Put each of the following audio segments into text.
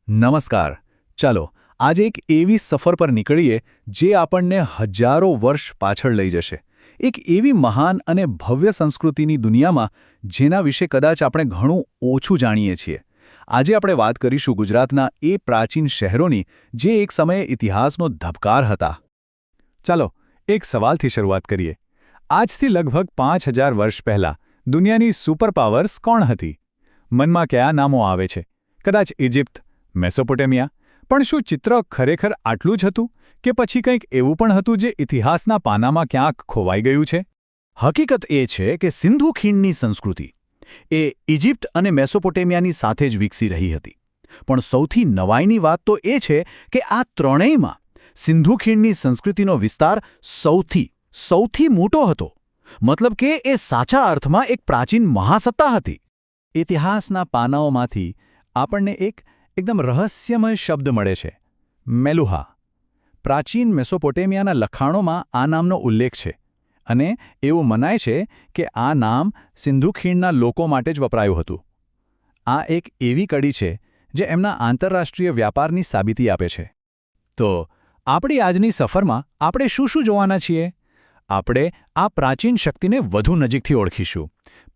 નમસ્કાર. ચાલો આજે એક એવી સફર પર નીકળીએ જે આપણને હજારો વર્ષ પાછળ લઈ જશે. એક એવી મહાન અને ભવ્ય સંસ્કૃતિની દુનિયામાં જેના વિશે કદાચ આપણે ઘણું ઓછું જાણીએ છીએ. આજે આપણે વાત કરીશું ગુજરાતના એ પ્રાચીન શહેરોની જે એક સમયે ઇતિહાસનો ધબકાર હતા. ચાલો એક સવાલથી શરૂઆત કરીએ. આજથી લગભગ 5000 વર્ષ પહેલાં દુનિયાની સુપરપાવર્સ કોણ હતી? મનમાં કયા નામો આવે છે? કદાચ ઇજિપ્ત, મેસોપોટેમિયા. પણ શું ચિત્ર ખરેખર આટલું જ હતું કે પછી કંઈક એવું પણ હતું જે ઇતિહાસના પાનામાં ક્યાંક ખોવાઈ ગયું છે? હકીકત એ છે કે સિંધુ ખીણની સંસ્કૃતિ એ ઇજિપ્ત અને મેસોપોટેમિયાની સાથે જ વિકસી રહી હતી. પણ સૌથી નવાઈની વાત તો એ છે કે આ ત્રણેયમાં સિંધુ ખીણની સંસ્કૃતિનો વિસ્તાર સૌથી મોટો હતો. મતલબ કે એ સાચા અર્થમાં એક પ્રાચીન મહાસત્તા હતી. ઇતિહાસના પાનાઓમાંથી આપણને એકદમ રહસ્યમય શબ્દ મળે છે, મેલુહા. પ્રાચીન મેસોપોટેમિયાના લખાણોમાં આ નામનો ઉલ્લેખ છે અને એવું મનાય છે કે આ નામ સિંધુ ખીણના લોકો માટે જ વપરાયું હતું. આ એક એવી કડી છે જે એમના આંતરરાષ્ટ્રીય વ્યાપારની સાબિતી આપે છે. તો આપણી આજની સફરમાં આપણે શું જોવાના છીએ? આપણે આ પ્રાચીન શક્તિને વધુ નજીકથી ઓળખીશું.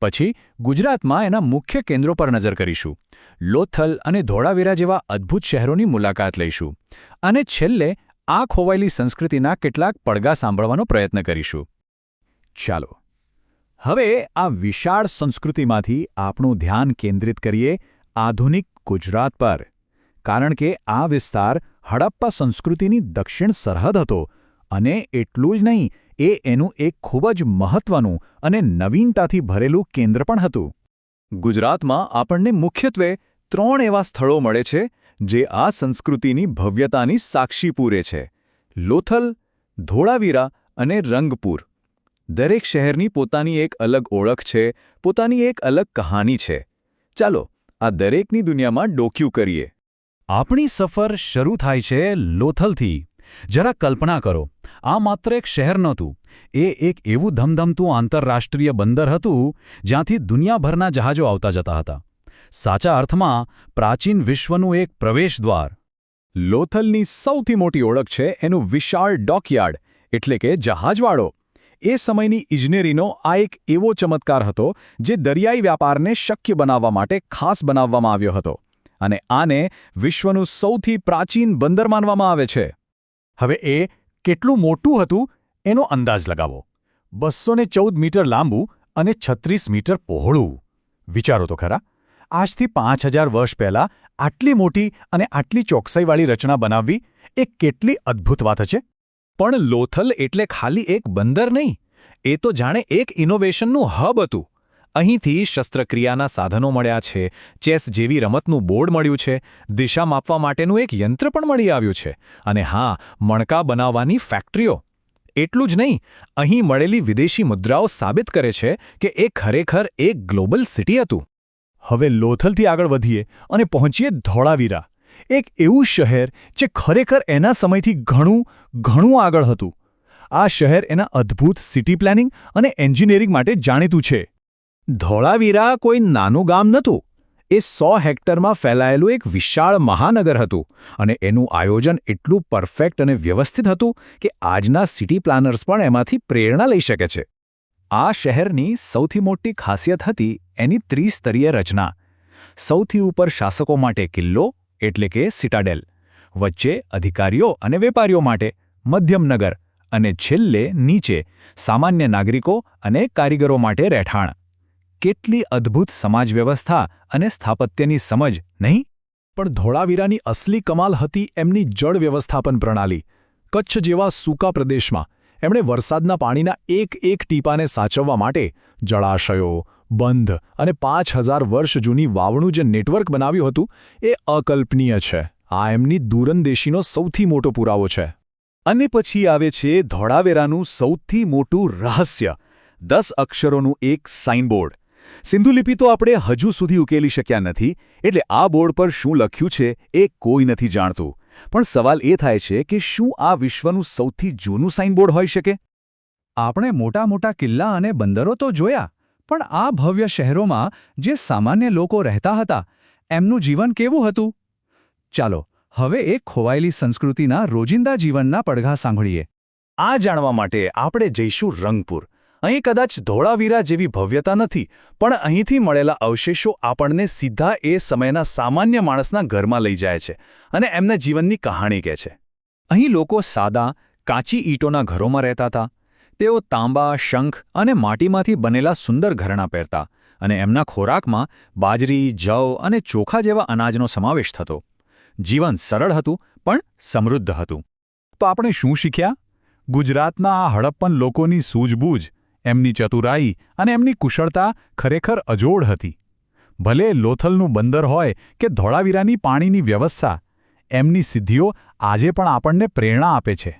પછી ગુજરાતમાં એના મુખ્ય કેન્દ્રો પર નજર કરીશું. લોથલ અને ધોળાવીરા જેવા અદ્ભુત શહેરોની મુલાકાત લઈશું. અને છેલ્લે આ ખોવાયેલી સંસ્કૃતિના કેટલાક પડઘા સાંભળવાનો પ્રયત્ન કરીશું. ચાલો હવે આ વિશાળ સંસ્કૃતિમાંથી આપણું ધ્યાન કેન્દ્રિત કરીએ આધુનિક ગુજરાત પર. કારણ કે આ વિસ્તાર હડપ્પા સંસ્કૃતિની દક્ષિણ સરહદ હતો અને એટલું જ નહીં, એ એનું એક ખૂબ જ મહત્વનું અને નવીનતાથી ભરેલું કેન્દ્ર પણ હતું. ગુજરાતમાં આપણને મુખ્યત્વે 3 એવા સ્થળો મળે છે જે આ સંસ્કૃતિની ભવ્યતાની સાક્ષી પૂરે છે: લોથલ, ધોળાવીરા અને રંગપુર. દરેક શહેરની પોતાની એક અલગ ઓળખ છે, પોતાની એક અલગ કહાની છે. ચાલો આ દરેકની દુનિયામાં ડોક્યું કરીએ. આપણી સફર શરૂ થાય છે લોથલથી. જરા કલ્પના કરો, આ માત્ર એક શહેર નહોતું, એ એક એવું ધમધમતું આંતરરાષ્ટ્રીય બંદર હતું જ્યાંથી દુનિયાભરના જહાજો આવતા જતા હતા. સાચા અર્થમાં પ્રાચીન વિશ્વનું એક પ્રવેશદ્વાર. લોથલની સૌથી મોટી ઓળખ છે એનું વિશાળ ડોકયાર્ડ, એટલે કે જહાજવાડો. એ સમયની ઇજનેરીનો આ એક એવો ચમત્કાર હતો જે દરિયાઈ વ્યાપારને શક્ય બનાવવા માટે ખાસ બનાવવામાં આવ્યો હતો. અને આને વિશ્વનું સૌથી પ્રાચીન બંદર માનવામાં આવે છે. હવે એ કેટલું મોટું હતું એનો અંદાજ લગાવો. 214 મીટર લાંબુ અને 36 મીટર પહોળું. વિચારો તો ખરા, આજથી 5000 વર્ષ પહેલાં આટલી મોટી અને આટલી ચોકસાઈવાળી રચના બનાવવી એ કેટલી અદ્ભુત વાત છે. પણ લોથલ એટલે ખાલી એક બંદર નહીં, એ તો જાણે એક ઇનોવેશનનું હબ હતું. અહીંથી શસ્ત્રક્રિયાના સાધનો મળ્યા છે, ચેસ જેવી રમતનું બોર્ડ મળ્યું છે, દિશા માપવા માટેનું એક યંત્ર પણ મળી આવ્યું છે, અને હા, મણકા બનાવવાની ફેક્ટરીઓ. એટલું જ નહીં, અહીં મળેલી વિદેશી મુદ્રાઓ સાબિત કરે છે કે એ ખરેખર એક ગ્લોબલ સિટી હતું. હવે લોથલથી આગળ વધીએ અને પહોંચીએ ધોળાવીરા. એક એવું શહેર જે ખરેખર એના સમયથી ઘણું આગળ હતું. આ શહેર એના અદ્ભુત સિટી પ્લાનિંગ અને એન્જિનિયરિંગ માટે જાણીતું છે. ધોળાવીરા કોઈ નાનું ગામ નહોતું. એ 100 હેક્ટરમાં ફેલાયેલું એક વિશાળ મહાનગર હતું અને એનું આયોજન એટલું પરફેક્ટ અને વ્યવસ્થિત હતું કે આજના સિટી પ્લાનર્સ પણ એમાંથી પ્રેરણા લઈ શકે છે. આ શહેરની સૌથી મોટી ખાસિયત હતી એની ત્રિસ્તરીય રચના. સૌથી ઉપર શાસકો માટે કિલ્લો એટલે કે સિટાડેલ, વચ્ચે અધિકારીઓ અને વેપારીઓ માટે મધ્યમનગર અને છેલ્લે નીચે સામાન્ય નાગરિકો અને કારીગરો માટે રહેઠાણ. કેટલી અદ્ભુત સમાજ વ્યવસ્થા અને સ્થાપત્યની સમજ, નહીં? પણ ધોળાવીરાની અસલી કમાલ હતી એમની જળ વ્યવસ્થાપન પ્રણાલી. કચ્છ જેવા સૂકા પ્રદેશમાં એમણે વરસાદના પાણીના એક ટીપાને સાચવવા માટે જળાશયો, બંધ અને 5000 વર્ષ જૂની વાવણું જે નેટવર્ક બનાવ્યું હતું એ અકલ્પનીય છે. આ એમની દૂરંદેશીનો સૌથી મોટો પુરાવો છે. અને પછી આવે છે ધોળાવીરાનું સૌથી મોટું રહસ્ય: 10 અક્ષરોનું એક સાઇનબોર્ડ. સિંધુલિપિ તો આપણે હજુ સુધી ઉકેલી શક્યા નથી, એટલે આ બોર્ડ પર શું લખ્યું છે એ કોઈ નથી જાણતું. પણ સવાલ એ થાય છે કે શું આ વિશ્વનું સૌથી જૂનું સાઇનબોર્ડ હોઈ શકે? આપણે મોટા કિલ્લા અને બંદરો તો જોયા, પણ આ ભવ્ય શહેરોમાં જે સામાન્ય લોકો રહેતા હતા, એમનું જીવન કેવું હતું? ચાલો હવે એક ખોવાયેલી સંસ્કૃતિના રોજિંદા જીવનના પડઘા સાંભળીએ. આ જાણવા માટે આપણે જઈશું રંગપુર. અહીં કદાચ ધોળાવીરા જેવી ભવ્યતા નથી, પણ અહીંથી મળેલા અવશેષો આપણને સીધા એ સમયના સામાન્ય માણસના ઘરમાં લઈ જાય છે અને એમના જીવનની કહાણી કહે છે. અહીં લોકો સાદા, કાચી ઈંટોના ઘરોમાં રહેતા હતા. તેઓ તાંબા, શંખ અને માટીમાંથી બનેલા સુંદર ઘરેણાં પહેરતા અને એમના ખોરાકમાં બાજરી, જવ અને ચોખા જેવા અનાજનો સમાવેશ થતો. જીવન સરળ હતું, પણ સમૃદ્ધ હતું. તો આપણે શું શીખ્યા? ગુજરાતના આ હડપ્પન લોકોની સૂઝબૂઝ, એમની ચતુરાઈ અને એમની કુશળતા ખરેખર અજોડ હતી. ભલે લોથલનું બંદર હોય કે ધોળાવીરાની પાણીની વ્યવસ્થા, એમની સિદ્ધિઓ આજે પણ આપણને પ્રેરણા આપે છે.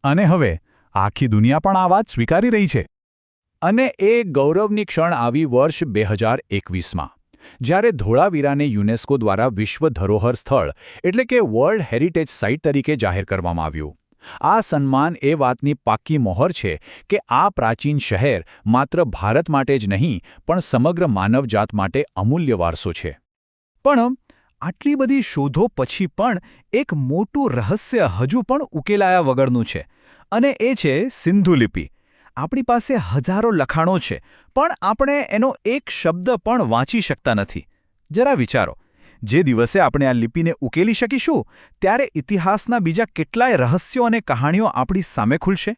અને હવે આખી દુનિયા પણ આ વાત સ્વીકારી રહી છે. અને એ ગૌરવની ક્ષણ આવી વર્ષ 2021માં, જ્યારે ધોળાવીરાને યુનેસ્કો દ્વારા વિશ્વ ધરોહર સ્થળ એટલે કે વર્લ્ડ હેરિટેજ સાઇટ તરીકે જાહેર કરવામાં આવ્યું. આ સન્માન એ વાતની પાક્કી મહોર છે કે આ પ્રાચીન શહેર માત્ર ભારત માટે જ નહીં, પણ સમગ્ર માનવજાત માટે અમૂલ્ય વારસો છે. પણ આટલી બધી શોધો પછી પણ એક મોટું રહસ્ય હજુ પણ ઉકેલાયા વગરનું છે, અને એ છે સિંધુ લિપિ. આપણી પાસે હજારો લખાણો છે, પણ આપણે એનો એક શબ્દ પણ વાંચી શકતા નથી. જરા વિચારો, જે દિવસે આપણે આ લિપિને ઉકેલી શકીશું, ત્યારે ઇતિહાસના બીજા કેટલાય રહસ્યો અને કહાણીઓ આપણી સામે ખુલશે.